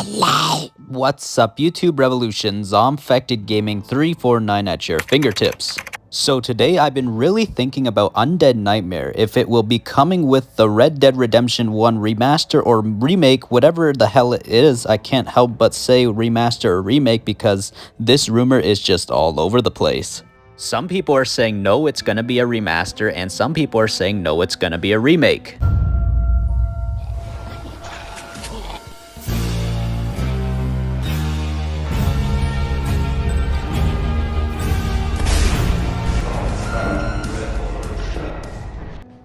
What's up, YouTube Revolution? ZombfectedGaming 349 at your fingertips. So today I've been really thinking about Undead Nightmare, if it will be coming with the Red Dead Redemption 1 remaster or remake, whatever the hell it is. I can't help but say remaster or remake because this rumor is just all over the place. Some people are saying no, it's gonna be a remaster, and some people are saying no, it's gonna be a remake.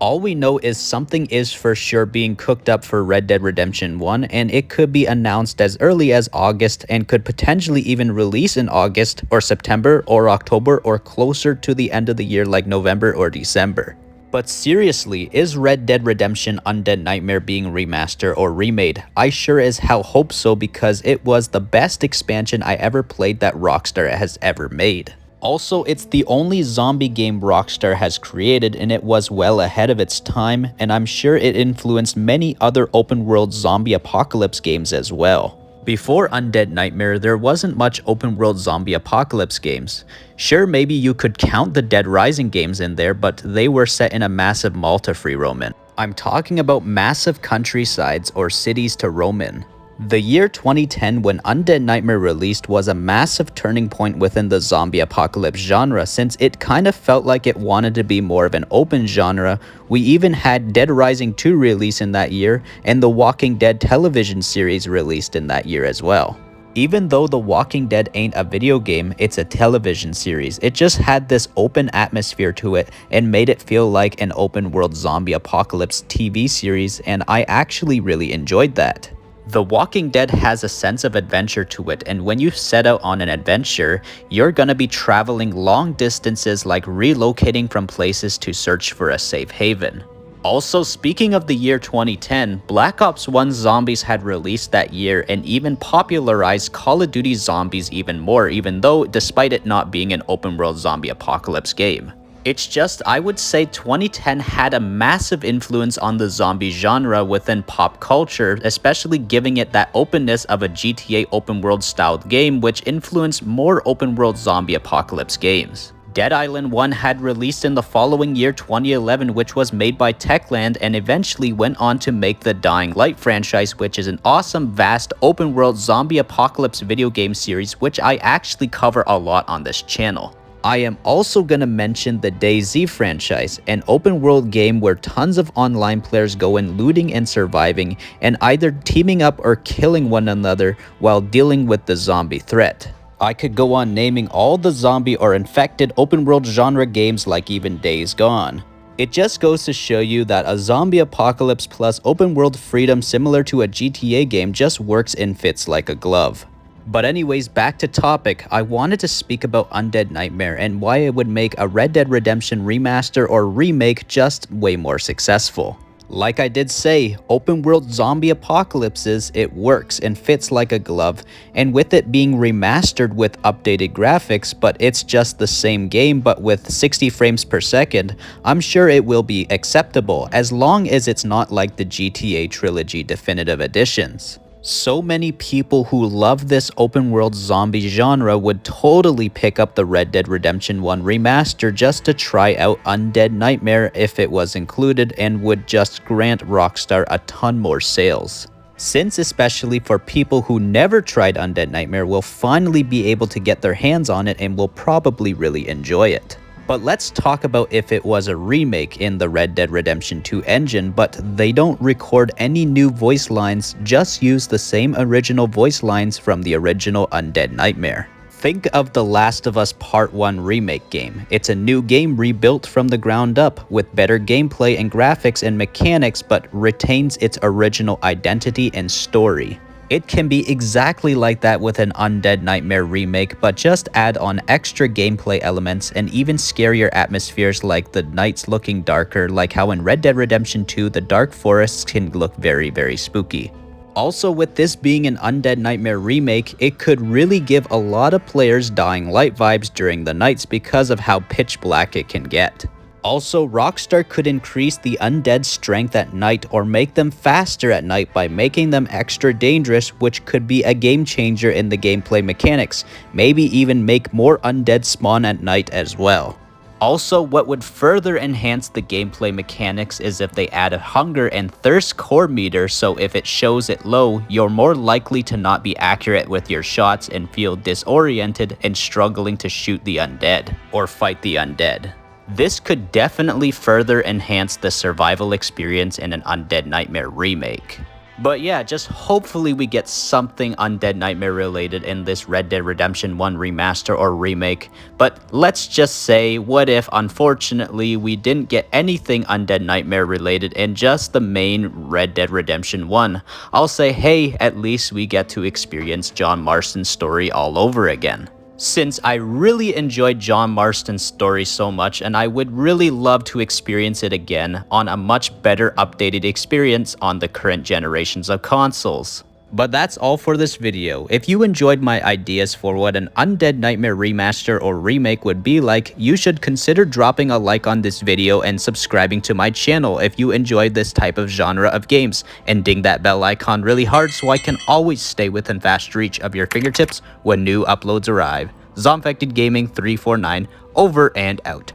All we know is something is for sure being cooked up for Red Dead Redemption 1, and it could be announced as early as August and could potentially even release in August or September or October or closer to the end of the year like November or December. But seriously, is Red Dead Redemption Undead Nightmare being remastered or remade? I sure as hell hope so, because it was the best expansion I ever played that Rockstar has ever made. Also, it's the only zombie game Rockstar has created, and it was well ahead of its time, and I'm sure it influenced many other open-world zombie apocalypse games as well. Before Undead Nightmare, there wasn't much open-world zombie apocalypse games. Sure, maybe you could count the Dead Rising games in there, but they were set in a massive Malta free roam in. I'm talking about massive countrysides or cities to roam in. The year 2010, when Undead Nightmare released, was a massive turning point within the zombie apocalypse genre, since it kind of felt like it wanted to be more of an open genre. We even had Dead Rising 2 release in that year, and the Walking Dead television series released in that year as well. Even though The Walking Dead ain't a video game, it's a television series. It just had this open atmosphere to it and made it feel like an open world zombie apocalypse TV series, and I actually really enjoyed that. The Walking Dead has a sense of adventure to it, and when you set out on an adventure, you're gonna be traveling long distances, like relocating from places to search for a safe haven. Also, speaking of the year 2010, Black Ops 1 Zombies had released that year and even popularized Call of Duty Zombies even more, even though despite it not being an open world zombie apocalypse game. It's just, I would say 2010 had a massive influence on the zombie genre within pop culture, especially giving it that openness of a GTA open world styled game, which influenced more open world zombie apocalypse games. Dead Island 1 had released in the following year 2011, which was made by Techland and eventually went on to make the Dying Light franchise, which is an awesome, vast, open world zombie apocalypse video game series, which I actually cover a lot on this channel. I am also gonna mention the DayZ franchise, an open world game where tons of online players go in looting and surviving, and either teaming up or killing one another while dealing with the zombie threat. I could go on naming all the zombie or infected open world genre games like even Days Gone. It just goes to show you that a zombie apocalypse plus open world freedom similar to a GTA game just works and fits like a glove. But anyways, back to topic. I wanted to speak about Undead Nightmare and why it would make a Red Dead Redemption remaster or remake just way more successful. Like I did say, open world zombie apocalypses, it works and fits like a glove, and with it being remastered with updated graphics, but it's just the same game but with 60 frames per second, I'm sure it will be acceptable as long as it's not like the GTA Trilogy Definitive Editions. So many people who love this open world zombie genre would totally pick up the Red Dead Redemption 1 remaster just to try out Undead Nightmare if it was included, and would just grant Rockstar a ton more sales. Since especially for people who never tried Undead Nightmare will finally be able to get their hands on it and will probably really enjoy it. But let's talk about if it was a remake in the Red Dead Redemption 2 engine, but they don't record any new voice lines, just use the same original voice lines from the original Undead Nightmare. Think of The Last of Us Part 1 remake game. It's a new game rebuilt from the ground up with better gameplay and graphics and mechanics, but retains its original identity and story. It can be exactly like that with an Undead Nightmare remake, but just add on extra gameplay elements and even scarier atmospheres, like the nights looking darker, like how in Red Dead Redemption 2 the dark forests can look very spooky. Also, with this being an Undead Nightmare remake, it could really give a lot of players Dying Light vibes during the nights because of how pitch black it can get. Also, Rockstar could increase the undead strength at night or make them faster at night by making them extra dangerous, which could be a game changer in the gameplay mechanics. Maybe even make more undead spawn at night as well. Also, what would further enhance the gameplay mechanics is if they add a hunger and thirst core meter, so if it shows it low, you're more likely to not be accurate with your shots and feel disoriented and struggling to shoot the undead or fight the undead. This could definitely further enhance the survival experience in an Undead Nightmare remake. But yeah, just hopefully we get something Undead Nightmare related in this Red Dead Redemption 1 remaster or remake. But let's just say, what if unfortunately we didn't get anything Undead Nightmare related in just the main Red Dead Redemption 1? I'll say, hey, at least we get to experience John Marston's story all over again. Since I really enjoyed John Marston's story so much, and I would really love to experience it again on a much better updated experience on the current generations of consoles. But that's all for this video. If you enjoyed my ideas for what an Undead Nightmare remaster or remake would be like, you should consider dropping a like on this video and subscribing to my channel if you enjoyed this type of genre of games, and ding that bell icon really hard so I can always stay within fast reach of your fingertips when new uploads arrive. ZombfectedGaming 349 over and out.